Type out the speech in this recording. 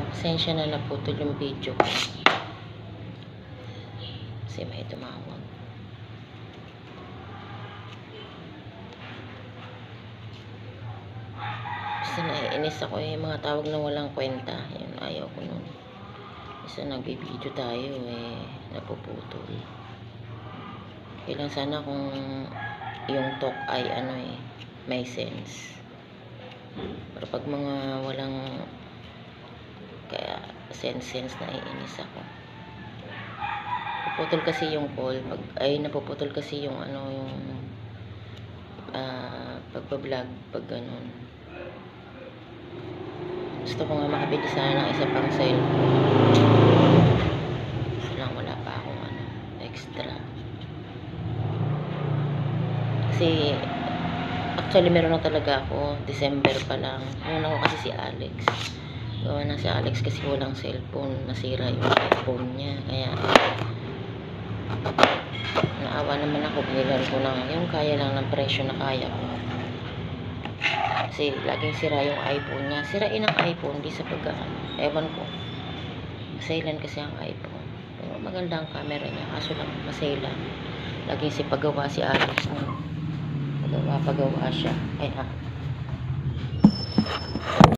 Pasensya na, naputol yung video ko. Kasi may tumawag. Kasi naiinis ako yung mga tawag na walang kwenta. Yun, ayaw ko nun. Kasi nagbibideo tayo napuputol. Kailang sana kung yung talk ay may sense. Pero pag mga walang kaya sense naiinis ako. Napuputol kasi yung call napuputol kasi yung yung pagbablog pag ganun. Gusto ko nga makabili sana ng isa pang cellphone. Kasi lang wala pa akong extra. Kasi actually meron na talaga ako December pa lang. Una ko kasi si Alex. Gawa na si Alex kasi walang cellphone, nasira yung iPhone niya, kaya naawa naman ako, binilan ko ng yung kaya lang ng presyo na kaya ko. Kasi laging sira yung iPhone niya. Sirain ang iPhone, di sa ewan ko. Masailan kasi ang iPhone. Pero maganda ang camera niya, kaso lang masailan. Laging pagawa si Alex mo. Pagawa siya.